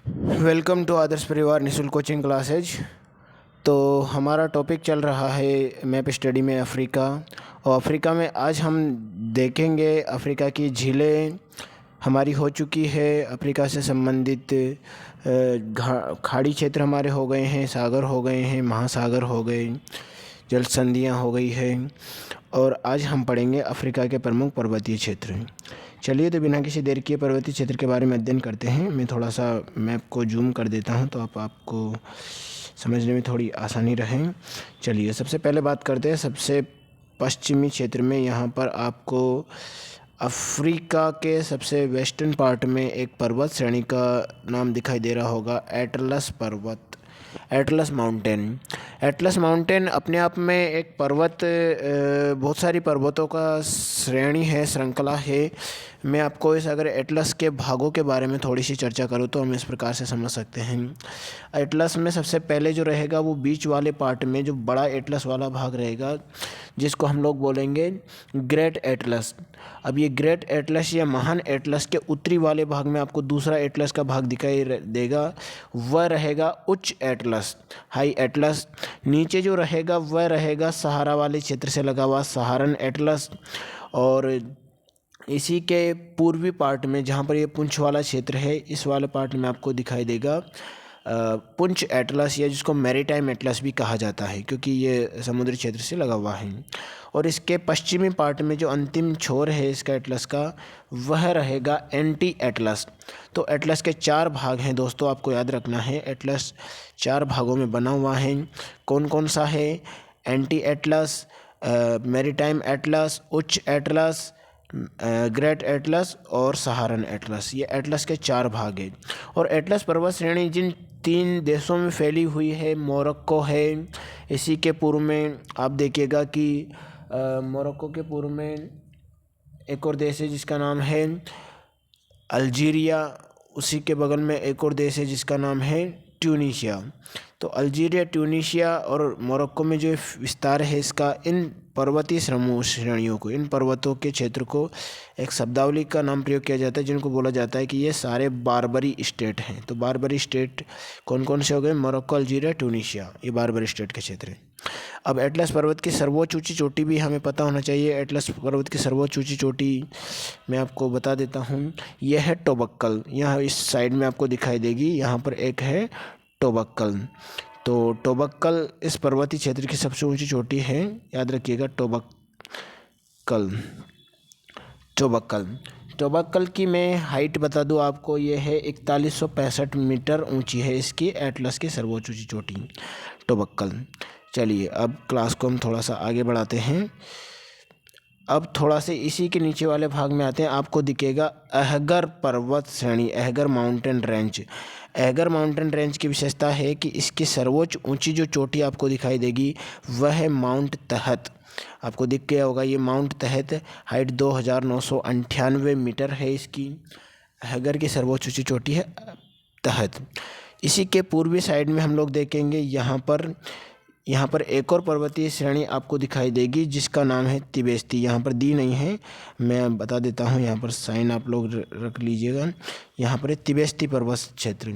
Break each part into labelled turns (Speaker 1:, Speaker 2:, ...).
Speaker 1: Welcome to आदर्श परिवार निःशुल्क coaching classes. तो हमारा टॉपिक चल रहा है मैप स्टडी में अफ़्रीका। और अफ़्रीका में आज हम देखेंगे अफ़्रीका की झीलें हमारी हो चुकी है। अफ़्रीका से संबंधित खाड़ी क्षेत्र हमारे हो गए हैं, सागर हो गए हैं, महासागर हो गए, जल संधियाँ हो गई है। और आज हम पढ़ेंगे अफ़्रीका के प्रमुख पर्वतीय क्षेत्र। चलिए तो बिना किसी देर किए पर्वतीय क्षेत्र के बारे में अध्ययन करते हैं। मैं थोड़ा सा मैप को जूम कर देता हूं तो आपको समझने में थोड़ी आसानी रहे। चलिए सबसे पहले बात करते हैं सबसे पश्चिमी क्षेत्र में। यहाँ पर आपको अफ्रीका के सबसे वेस्टर्न पार्ट में एक पर्वत श्रेणी का नाम दिखाई दे रहा होगा, एटलस पर्वत, एटलस माउंटेन। एटलस माउंटेन अपने आप में एक पर्वत, बहुत सारी पर्वतों का श्रेणी है, श्रृंखला है। मैं आपको इस अगर एटलस के भागों के बारे में थोड़ी सी चर्चा करूँ तो हम इस प्रकार से समझ सकते हैं। एटलस में सबसे पहले जो रहेगा वो बीच वाले पार्ट में जो बड़ा एटलस वाला भाग रहेगा, जिसको हम लोग बोलेंगे ग्रेट एटलस। अब ये ग्रेट एटलस या महान एटलस के उत्तरी वाले भाग में आपको दूसरा एटलस का भाग दिखाई देगा, वह रहेगा उच्च एटलस, हाई एटलस। नीचे जो रहेगा वह रहेगा सहारा वाले क्षेत्र से लगा हुआ सहारन एटलस। और इसी के पूर्वी पार्ट में जहाँ पर ये पुंछ वाला क्षेत्र है, इस वाले पार्ट में आपको दिखाई देगा पुंछ एटलस, या जिसको मैरीटाइम एटलस भी कहा जाता है क्योंकि ये समुद्री क्षेत्र से लगा हुआ है। और इसके पश्चिमी पार्ट में जो अंतिम छोर है इसका एटलस का, वह रहेगा एंटी एटलस। तो एटलस के 4 भाग हैं दोस्तों, आपको याद रखना है। एटलस 4 भागों में बना हुआ है। कौन कौन सा है? एंटी एटलस, मैरीटाइम एटलस, उच्च एटलस, ग्रेट एटलस और सहारन एटलस। ये एटलस के 4 भाग हैं। और एटलस पर्वत श्रेणी जिन 3 देशों में फैली हुई है, मोरक्को है, इसी के पूर्व में आप देखिएगा कि मोरक्को के पूर्व में एक और देश है जिसका नाम है अल्जीरिया। उसी के बगल में एक और देश है जिसका नाम है ट्यूनीशिया। तो अल्जीरिया, ट्यूनीशिया और मोरक्को में जो विस्तार है इसका, इन पर्वतीय समूह श्रेणियों को, इन पर्वतों के क्षेत्र को एक शब्दावली का नाम प्रयोग किया जाता है जिनको बोला जाता है कि ये सारे बारबरी स्टेट हैं। तो बारबरी स्टेट कौन कौन से हो गए? मोरक्को, अल्जीरिया, ट्यूनीशिया, ये बारबरी स्टेट के क्षेत्र हैं। अब एटलस पर्वत की सर्वोच्च ऊंची चोटी भी हमें पता होना चाहिए। एटलस पर्वत की सर्वोच्च ऊंची चोटी मैं आपको बता देता हूँ, यह है टोबक्कल। यहाँ इस साइड में आपको दिखाई देगी, यहाँ पर एक है टोबक्कल। तो टोबक्कल इस पर्वतीय क्षेत्र की सबसे ऊंची चोटी है, याद रखिएगा, टोबक्कल। टोबक्कल टोबक्कल की मैं हाइट बता दूं आपको, ये है 4165 मीटर ऊंची है इसकी एटलस की सर्वोच्च ऊंची चोटी, टोबक्कल। चलिए अब क्लास को हम थोड़ा सा आगे बढ़ाते हैं। अब थोड़ा से इसी के नीचे वाले भाग में आते हैं। आपको दिखेगा अहगर पर्वत श्रेणी, अहगर माउंटेन रेंज। अहगर माउंटेन रेंज की विशेषता है कि इसकी सर्वोच्च ऊंची जो चोटी आपको दिखाई देगी वह है माउंट तहत। आपको दिख गया होगा ये माउंट तहत, हाइट 2998 मीटर है इसकी। अहगर की सर्वोच्च ऊंची चोटी है तहत। इसी के पूर्वी साइड में हम लोग देखेंगे, यहाँ पर एक और पर्वतीय श्रेणी आपको दिखाई देगी जिसका नाम है तिबेस्ती। यहाँ पर दी नहीं है, मैं बता देता हूँ, यहाँ पर साइन आप लोग रख लीजिएगा। यहाँ पर है तिबेस्ती पर्वत क्षेत्र।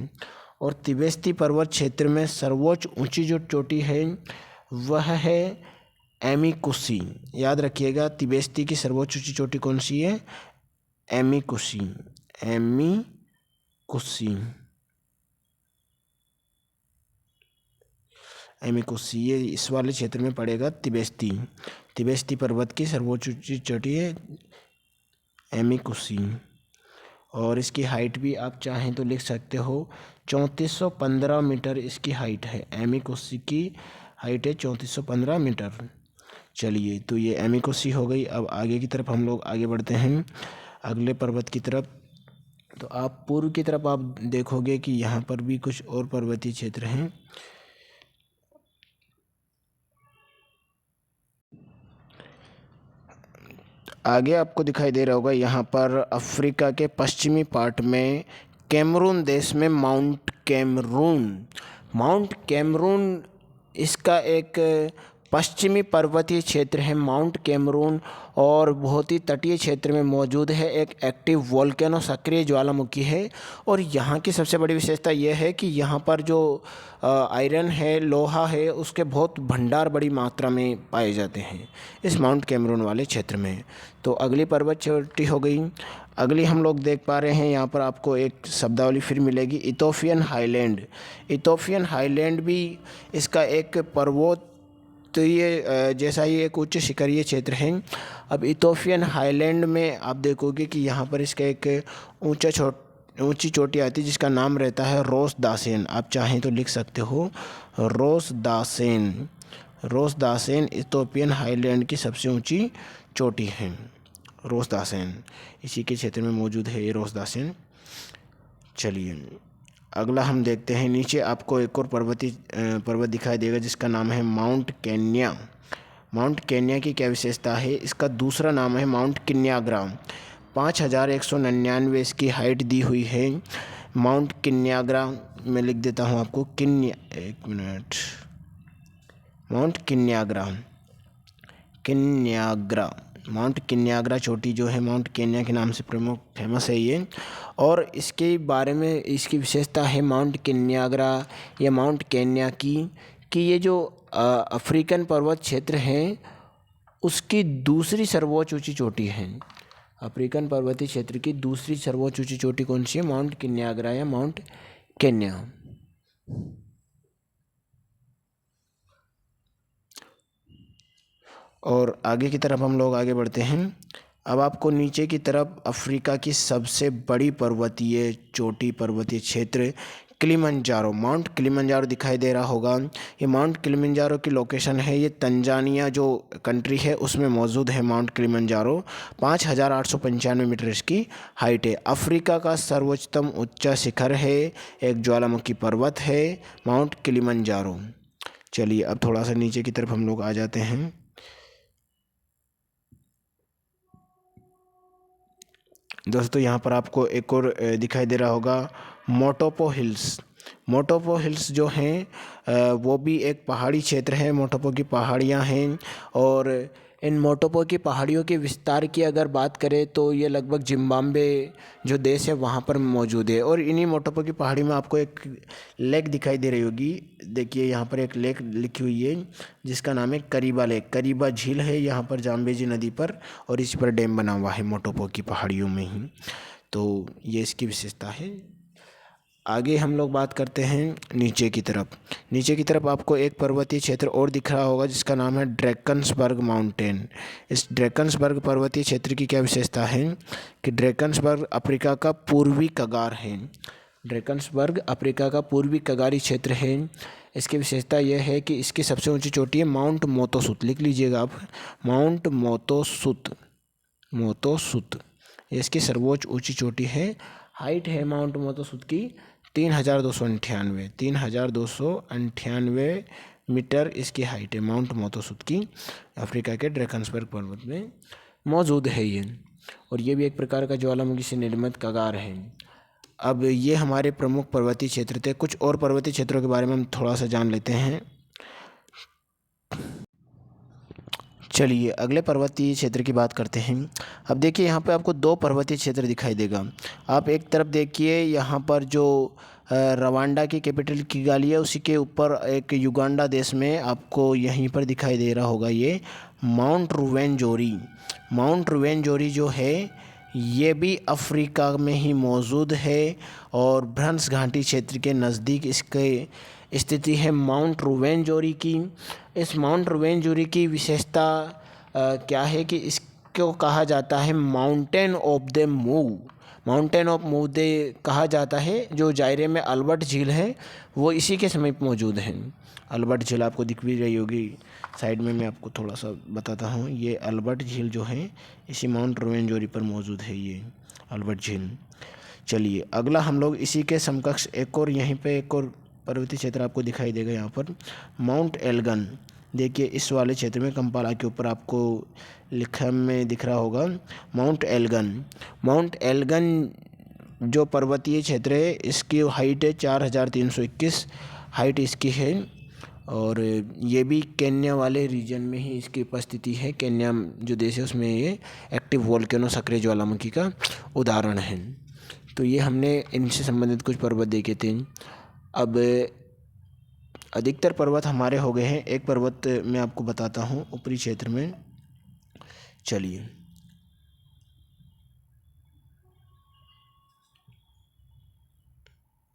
Speaker 1: और तिबेस्ती पर्वत क्षेत्र में सर्वोच्च ऊंची जो चोटी है वह है एमिकुसी। याद रखिएगा, तिबेस्ती की सर्वोच्च ऊंची चोटी कौन सी है? एमिकुसी, एमिकुसी, एमिकुसी, ये इस वाले क्षेत्र में पड़ेगा। तिबेस्ती, तिबेस्ती पर्वत की सर्वोच्च ऊंची चोटी है एमिकुसी। और इसकी हाइट भी आप चाहें तो लिख सकते हो, 3415 मीटर इसकी हाइट है। एमिकुसी की हाइट है 3415 मीटर। चलिए तो ये एमिकुसी हो गई। अब आगे की तरफ हम लोग आगे बढ़ते हैं, अगले पर्वत की तरफ। तो आप पूर्व की तरफ आप देखोगे कि यहाँ पर भी कुछ और पर्वतीय क्षेत्र हैं। आगे आपको दिखाई दे रहा होगा, यहाँ पर अफ्रीका के पश्चिमी पार्ट में कैमरून देश में माउंट कैमरून, माउंट कैमरून इसका एक पश्चिमी पर्वतीय क्षेत्र है माउंट कैमरून और बहुत ही तटीय क्षेत्र में मौजूद है। एक एक्टिव वोल्केनो सक्रिय ज्वालामुखी है और यहाँ की सबसे बड़ी विशेषता यह है कि यहाँ पर जो आयरन है, लोहा है, उसके बहुत भंडार बड़ी मात्रा में पाए जाते हैं इस माउंट कैमरून वाले क्षेत्र में। तो अगली पर्वत चोटी हो गई। अगली हम लोग देख पा रहे हैं यहाँ पर आपको एक शब्दावली फिर मिलेगी, इथोपियन हाईलैंड। इथोपियन हाईलैंड भी इसका एक पर्वत तो ये जैसा ही एक उच्च शिखरीय क्षेत्र है। अब इथोपियन हाईलैंड में आप देखोगे कि यहाँ पर इसका एक ऊंची चोटी आती है जिसका नाम रहता है रोस दासेन। आप चाहें तो लिख सकते हो रोस दासेन। रोस दासेन इथोपियन हाईलैंड की सबसे ऊंची चोटी है, रोस दासेन। इसी के क्षेत्र में मौजूद है ये रोस दासेन। चलिए अगला हम देखते हैं। नीचे आपको एक और पर्वत दिखाई देगा जिसका नाम है माउंट केन्या। माउंट केन्या की क्या विशेषता है? इसका दूसरा नाम है माउंट किन्याग्रा। 5199 इसकी हाइट दी हुई है। माउंट किन्याग्रा मैं लिख देता हूँ आपको, माउंट किन्याग्रा माउंट किन्याग्रा चोटी जो है माउंट केन्या के नाम से फेमस है ये। और इसके बारे में इसकी विशेषता है माउंट किन्याग्रा या माउंट केन्या की कि ये जो अफ्रीकन पर्वत क्षेत्र है उसकी दूसरी सर्वोच्च ऊंची चोटी है। अफ्रीकन पर्वतीय क्षेत्र की दूसरी सर्वोच्च ऊंची चोटी कौन सी है? माउंट किन्याग्रा या माउंट केन्या। और आगे की तरफ हम लोग आगे बढ़ते हैं। अब आपको नीचे की तरफ अफ्रीका की सबसे बड़ी पर्वतीय क्षेत्र किलिमंजारो, माउंट किलिमंजारो दिखाई दे रहा होगा। ये माउंट किलिमंजारो की लोकेशन है, ये तंजानिया जो कंट्री है उसमें मौजूद है माउंट किलिमंजारो। 5895 मीटर इसकी हाइट है। अफ्रीका का सर्वोच्चतम ऊंचा शिखर है, एक ज्वालामुखी पर्वत है माउंट किलिमंजारो। चलिए अब थोड़ा सा नीचे की तरफ हम लोग आ जाते हैं। दोस्तों यहाँ पर आपको एक और दिखाई दे रहा होगा मोटोपो हिल्स। मोटोपो हिल्स जो हैं वो भी एक पहाड़ी क्षेत्र है। मोटोपो की पहाड़ियाँ हैं और इन मोटोपो की पहाड़ियों के विस्तार की अगर बात करें तो ये लगभग जिम्बाब्वे जो देश है वहाँ पर मौजूद है। और इन्हीं मोटोपो की पहाड़ी में आपको एक लेक दिखाई दे रही होगी। देखिए यहाँ पर एक लेक लिखी हुई है जिसका नाम है करीबा लेक। करीबा झील है यहाँ पर जाम्बेजी नदी पर और इस पर डैम बना हुआ है मोटोपो की पहाड़ियों में ही। तो ये इसकी विशेषता है। आगे हम लोग बात करते हैं नीचे की तरफ। नीचे की तरफ आपको एक पर्वतीय क्षेत्र और दिख रहा होगा जिसका नाम है ड्रैकन्सबर्ग माउंटेन। इस ड्रैकन्सबर्ग पर्वतीय क्षेत्र की क्या विशेषता है कि ड्रैकन्सबर्ग अफ्रीका का पूर्वी कगार है। ड्रैकन्सबर्ग अफ्रीका का पूर्वी कगारी क्षेत्र है। इसकी विशेषता यह है कि इसकी सबसे ऊंची चोटी है माउंट मोतोसुत। लिख लीजिएगा आप, माउंट मोतोसुत इसकी सर्वोच्च ऊंची चोटी है। हाइट है माउंट मोतोसुत की 3298 मीटर इसकी हाइट है माउंट मोतोसुत की। अफ्रीका के ड्रैकन्सबर्ग पर्वत में मौजूद है ये। और ये भी एक प्रकार का ज्वालामुखी से निर्मित कगार है। अब ये हमारे प्रमुख पर्वतीय क्षेत्र थे। कुछ और पर्वतीय क्षेत्रों के बारे में हम थोड़ा सा जान लेते हैं। चलिए अगले पर्वतीय क्षेत्र की बात करते हैं। अब देखिए यहाँ पे आपको दो पर्वतीय क्षेत्र दिखाई देगा। आप एक तरफ देखिए यहाँ पर जो रवांडा की कैपिटल किगाली है उसी के ऊपर एक युगांडा देश में आपको यहीं पर दिखाई दे रहा होगा ये माउंट रुवेनजोरी। माउंट रुवेनजोरी जो है ये भी अफ्रीका में ही मौजूद है और भ्रंश घाटी क्षेत्र के नज़दीक इसके स्थिति है माउंट रुवेनजोरी की। इस माउंट रुवेनजोरी की विशेषता क्या है कि इसको कहा जाता है mountain of the move. Mountain of move दे कहा जाता है। जो जायरे में अल्बर्ट झील है वो इसी के समीप मौजूद है। अल्बर्ट झील आपको दिख भी रही होगी साइड में, मैं आपको थोड़ा सा बताता हूँ। ये अल्बर्ट झील जो है इसी माउंट रुवेनजोरी पर मौजूद है ये अल्बर्ट झील। चलिए अगला हम लोग इसी के समकक्ष एक और यहीं पे एक और पर्वतीय क्षेत्र आपको दिखाई देगा यहाँ पर माउंट एल्गन। देखिए इस वाले क्षेत्र में कंपाला के ऊपर आपको लिखा में दिख रहा होगा माउंट एल्गन। माउंट एल्गन जो पर्वतीय क्षेत्र है इसकी हाइट है 4321 हाइट इसकी है। और ये भी केन्या वाले रीजन में ही इसकी उपस्थिति है। केन्या जो देश है उसमें ये एक्टिव वोल्केनो सक्रिय ज्वालामुखी का उदाहरण है। तो ये हमने इनसे संबंधित कुछ पर्वत देखे थे। अब अधिकतर पर्वत हमारे हो गए हैं। एक पर्वत मैं आपको बताता हूँ ऊपरी क्षेत्र में। चलिए,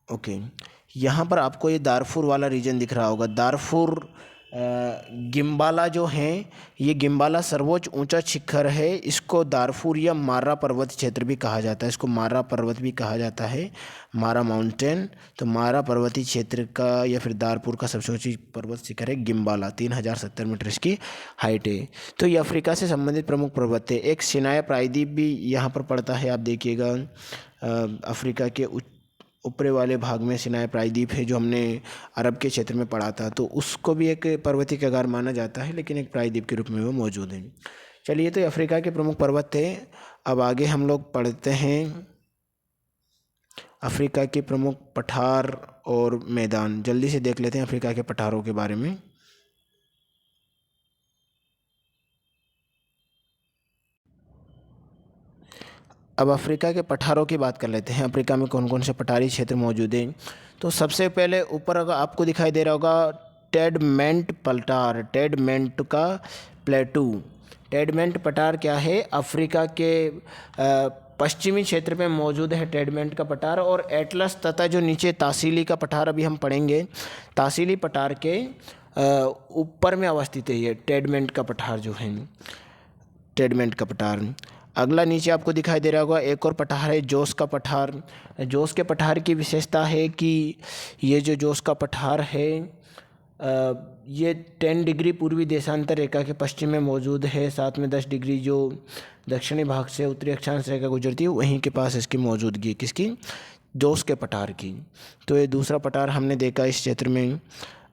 Speaker 1: ओके, यहाँ पर आपको ये दारफुर वाला रीजन दिख रहा होगा। दारफुर गिम्बाला जो है, ये गिम्बाला सर्वोच्च ऊंचा शिखर है। इसको दारफुर या मारा पर्वत क्षेत्र भी कहा जाता है। इसको मारा पर्वत भी कहा जाता है, मारा माउंटेन। तो मारा पर्वतीय क्षेत्र का या फिर दारपुर का सबसे ऊंची पर्वत शिखर है गिम्बाला। 3070 मीटर इसकी हाइट है। तो ये अफ्रीका से संबंधित प्रमुख पर्वत है। एक सिनाया प्रायद्वीप भी यहाँ पर पड़ता है। आप देखिएगा, अफ्रीका के ऊपरी वाले भाग में सिनाई प्रायद्वीप है, जो हमने अरब के क्षेत्र में पढ़ा था। तो उसको भी एक पर्वतीय कगार माना जाता है, लेकिन एक प्रायद्वीप के रूप में वो मौजूद है। चलिए, तो ये अफ्रीका के प्रमुख पर्वत थे। अब आगे हम लोग पढ़ते हैं अफ्रीका के प्रमुख पठार और मैदान। जल्दी से देख लेते हैं अफ्रीका के पठारों के बारे में। अब अफ्रीका के पठारों की बात कर लेते हैं। अफ्रीका में कौन कौन से पठारी क्षेत्र मौजूद हैं। तो सबसे पहले ऊपर अगर आपको दिखाई दे रहा होगा टेडमेंट पठार, टेडमेंट का प्लेटू। टेडमेंट पठार क्या है? अफ्रीका के पश्चिमी क्षेत्र में मौजूद है टेडमेंट का पठार। और एटलस तथा जो नीचे तासीली का पठार अभी हम पढ़ेंगे, तासीली पठार के ऊपर में अवस्थित है ये टेडमेंट का पठार जो है, टेडमेंट का पठार। अगला नीचे आपको दिखाई दे रहा होगा एक और पठार है, जोस का पठार। जोस के पठार की विशेषता है कि ये जो जोस का पठार है ये 10 डिग्री पूर्वी देशांतर रेखा के पश्चिम में मौजूद है। साथ में 10 डिग्री जो दक्षिणी भाग से उत्तरी अक्षांश रेखा गुजरती है वहीं के पास इसकी मौजूदगी, किसकी? जोस के पठार की। तो ये दूसरा पठार हमने देखा इस क्षेत्र में।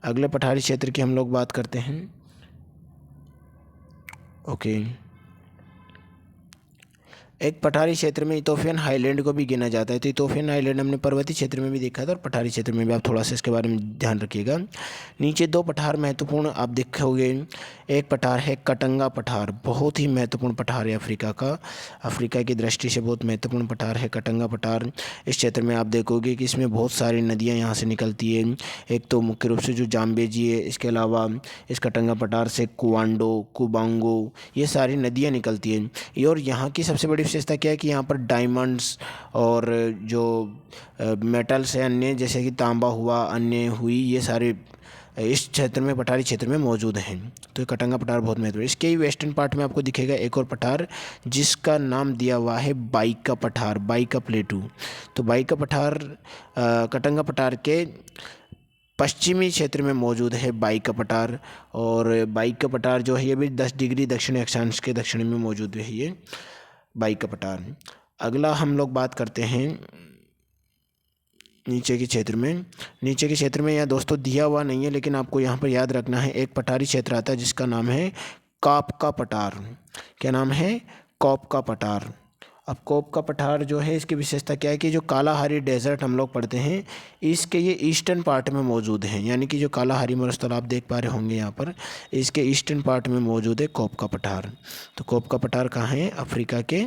Speaker 1: अगले पठारी क्षेत्र की हम लोग बात करते हैं। ओके, एक पठारी क्षेत्र में इथोपियन हाईलैंड को भी गिना जाता है। तो इथोपियन हाईलैंड हमने पर्वतीय क्षेत्र में भी देखा था और पठारी क्षेत्र में भी। आप थोड़ा सा इसके बारे में ध्यान रखिएगा। नीचे दो पठार महत्वपूर्ण आप देखोगे। एक पठार है कटंगा पठार, बहुत ही महत्वपूर्ण पठार है अफ्रीका का। अफ्रीका की दृष्टि से बहुत महत्वपूर्ण पठार है कटंगा पठार। इस क्षेत्र में आप देखोगे कि इसमें बहुत सारी नदियाँ यहाँ से निकलती है। एक तो मुख्य रूप से जो जाम्बेजी है, इसके अलावा इस कटंगा पठार से कुआंडो, कुबांगो, ये सारी नदियाँ निकलती हैं। और यहाँ की सबसे बड़ी विशेषता क्या है कि यहाँ पर डायमंड्स और जो मेटल्स हैं अन्य, जैसे कि तांबा हुआ, अन्य हुई, ये सारे इस क्षेत्र में, पठारी क्षेत्र में मौजूद हैं। तो कटंगा पठार बहुत महत्वपूर्ण है। इसके ही वेस्टर्न पार्ट में आपको दिखेगा एक और पठार जिसका नाम दिया हुआ है बाइका पठार, बाइका प्लेटू। तो बाइका पठार कटंगा पठार के पश्चिमी क्षेत्र में मौजूद है बाइका पठार। और बाइका पठार जो है ये भी 10 डिग्री दक्षिणी अक्षांश के दक्षिण में मौजूद है ये बाइका पठार। अगला हम लोग बात करते हैं नीचे के क्षेत्र में। नीचे के क्षेत्र में यहाँ दोस्तों दिया हुआ नहीं है, लेकिन आपको यहाँ पर याद रखना है एक पठारी क्षेत्र आता है जिसका नाम है कॉप का पठार। क्या नाम है? कॉप का पठार। अब कोप का पठार जो है इसकी विशेषता क्या है कि जो कालाहारी डेजर्ट हम लोग पढ़ते हैं इसके ये ईस्टर्न पार्ट में मौजूद हैं। यानी कि जो कालाहारी मरुस्थल आप देख पा रहे होंगे यहाँ पर, इसके ईस्टर्न पार्ट में मौजूद है कोप का पठार। तो कोप का पठार कहाँ है? अफ्रीका के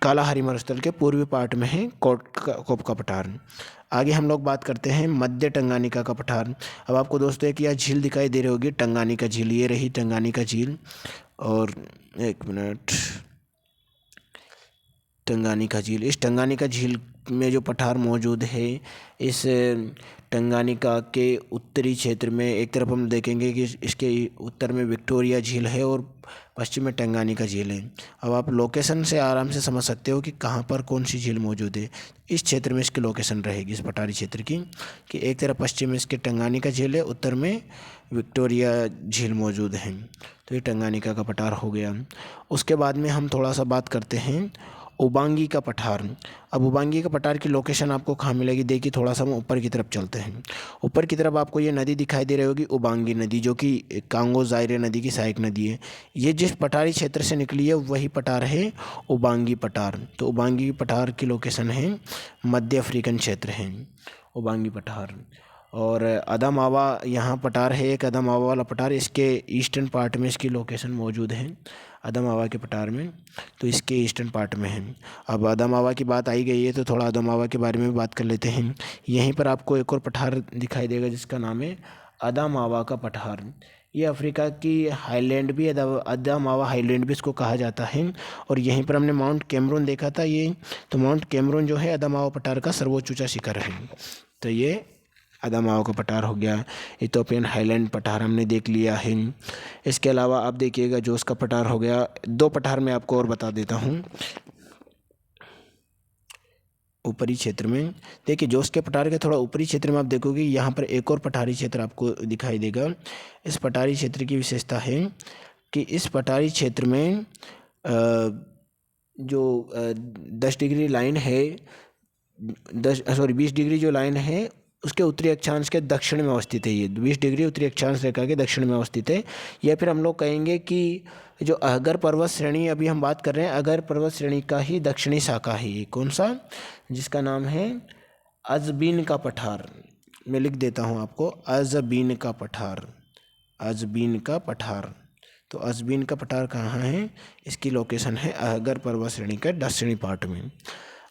Speaker 1: कालाहारी मरुस्थल के पूर्वी पार्ट में है कोप का पठार। आगे हम लोग बात करते हैं मध्य टंगानिका का पठार। अब आपको दोस्तों एक यह झील दिखाई दे रही होगी, टंगानिका झील। ये रही टंगानिका झील। और एक मिनट, टंगानिका झील। इस टंगानिका झील में जो पठार मौजूद है, इस टंगानिका के उत्तरी क्षेत्र में एक तरफ हम देखेंगे कि इसके उत्तर में विक्टोरिया झील है और पश्चिम में टंगानिका झील है। अब आप लोकेशन से आराम से समझ सकते हो कि कहाँ पर कौन सी झील मौजूद है। इस क्षेत्र में इसकी लोकेशन रहेगी, इस पठारी क्षेत्र की, कि एक तरफ पश्चिम में इसके टंगानिका झील है, उत्तर में विक्टोरिया झील मौजूद है। तो ये टंगानिका का पठार हो गया। उसके बाद में हम थोड़ा सा बात करते हैं उबांगी का पठार। अब उबांगी का पठार की लोकेशन आपको कहाँ मिलेगी? देखिए, थोड़ा सा हम ऊपर की तरफ चलते हैं। ऊपर की तरफ आपको ये नदी दिखाई दे रही होगी, उबांगी नदी, जो कि कांगो ज़ायरे नदी की सहायक नदी है। ये जिस पठारी क्षेत्र से निकली है वही पठार है उबांगी पठार। तो उबांगी पठार की लोकेशन है मध्य अफ्रीकन क्षेत्र है उबांगी पठार। और अदामावा यहाँ पठार है, एक अदामावा वाला पठार, इसके ईस्टर्न पार्ट में इसकी लोकेशन मौजूद है, अदामावा के पठार में, तो इसके ईस्टर्न पार्ट में है। अब अदामावा की बात आई गई है तो थोड़ा अदामावा के बारे में भी बात कर लेते हैं। यहीं पर आपको एक और पठार दिखाई देगा जिसका नाम है अदामावा का पठार। ये अफ्रीका की हाईलैंड भी, अदामावा हाईलैंड भी इसको कहा जाता है। और यहीं पर हमने माउंट कैमरून देखा था, ये तो माउंट कैमरून जो है अदामावा पठार का सर्वोच्च ऊंचा शिखर है। तो ये अदामावा का पठार हो गया। इथोपियन हाईलैंड पठार हमने देख लिया है। इसके अलावा आप देखिएगा जोस का पठार हो गया। दो पठार मैं आपको और बता देता हूँ ऊपरी क्षेत्र में। देखिए जोस के पठार के थोड़ा ऊपरी क्षेत्र में आप देखोगे यहाँ पर एक और पठारी क्षेत्र आपको दिखाई देगा। इस पठारी क्षेत्र की विशेषता है कि इस पठारी क्षेत्र में जो 10 डिग्री लाइन है, 20 डिग्री जो लाइन है उसके उत्तरी अक्षांश के दक्षिण में अवस्थित है। ये 20 डिग्री उत्तरी अक्षांश रेखा के दक्षिण में अवस्थित है। या फिर हम लोग कहेंगे कि जो अगर पर्वत श्रेणी अभी हम बात कर रहे हैं, अगर पर्वत श्रेणी का ही दक्षिणी शाखा है ये, कौन सा, जिसका नाम है अज़बीन का पठार। मैं लिख देता हूँ आपको, अज़बीन का पठार, अज़बीन का पठार। तो अज़बीन का पठार कहाँ है, इसकी लोकेशन है अगर पर्वत श्रेणी के दक्षिणी पार्ट में।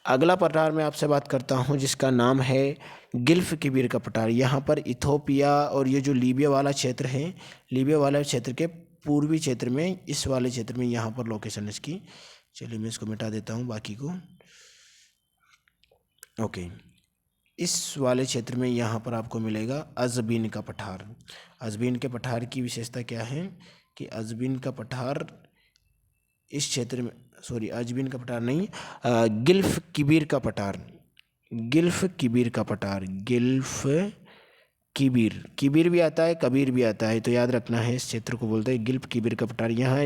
Speaker 1: अगला पठार मैं आपसे बात करता हूँ जिसका नाम है गिल्फ किबिर का पठार। यहाँ पर इथोपिया और ये जो लीबिया वाला क्षेत्र है, लीबिया वाला क्षेत्र के पूर्वी क्षेत्र में, इस वाले क्षेत्र में यहाँ पर लोकेशन इसकी। चलिए मैं इसको मिटा देता हूँ बाकी को। ओके, इस वाले क्षेत्र में यहाँ पर आपको मिलेगा अज़बीन का पठार। अज़बीन के पठार की विशेषता क्या है कि अज़बीन का पठार इस क्षेत्र में, सॉरी अज़बीन का पठार नहीं, गिल्फ किबिर का पठार, गिल्फ किबिर का पठार, गिल्फ किबिर, किबिर भी आता है कबीर भी आता है, तो याद रखना है इस क्षेत्र को बोलते हैं गिल्फ किबिर का पठार। यहाँ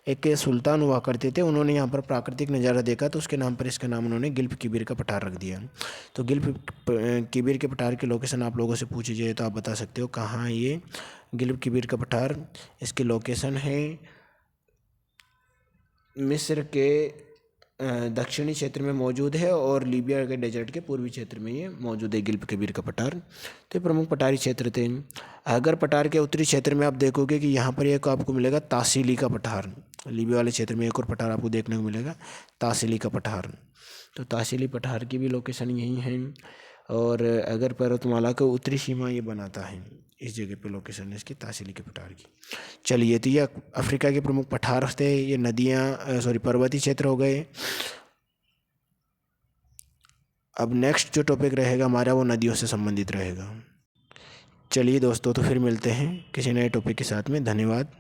Speaker 1: एक सुल्तान हुआ करते थे, उन्होंने यहाँ पर प्राकृतिक नज़ारा देखा तो उसके नाम पर इसका नाम उन्होंने गिल्फ किबिर का पठार रख दिया। तो गिल्फ किबिर के पठार की लोकेशन आप लोगों से पूछी जाए तो आप बता सकते हो कहाँ है ये गिल्फ किबिर का पठार। इसकी लोकेशन है मिस्र के दक्षिणी क्षेत्र में मौजूद है और लीबिया के डेजर्ट के पूर्वी क्षेत्र में ये मौजूद है गिल्फ किबिर का पठार। तो ये प्रमुख पठारी क्षेत्र थे। अगर पठार के उत्तरी क्षेत्र में आप देखोगे कि यहाँ पर एक आपको मिलेगा तासीली का पठार। लीबिया वाले क्षेत्र में एक और पठार आपको देखने को मिलेगा, तासीली का पठार। तो तासीली पठार की भी लोकेशन यही है और अगर पर्वतमाला का उत्तरी सीमा ये बनाता है, इस जगह पे लोकेशन है इसकी तासीली के पठार की। चलिए, तो ये अफ्रीका के प्रमुख पठार थे, ये नदियाँ सॉरी पर्वतीय क्षेत्र हो गए। अब नेक्स्ट जो टॉपिक रहेगा हमारा वो नदियों से संबंधित रहेगा। चलिए दोस्तों, तो फिर मिलते हैं किसी नए टॉपिक के साथ में। धन्यवाद।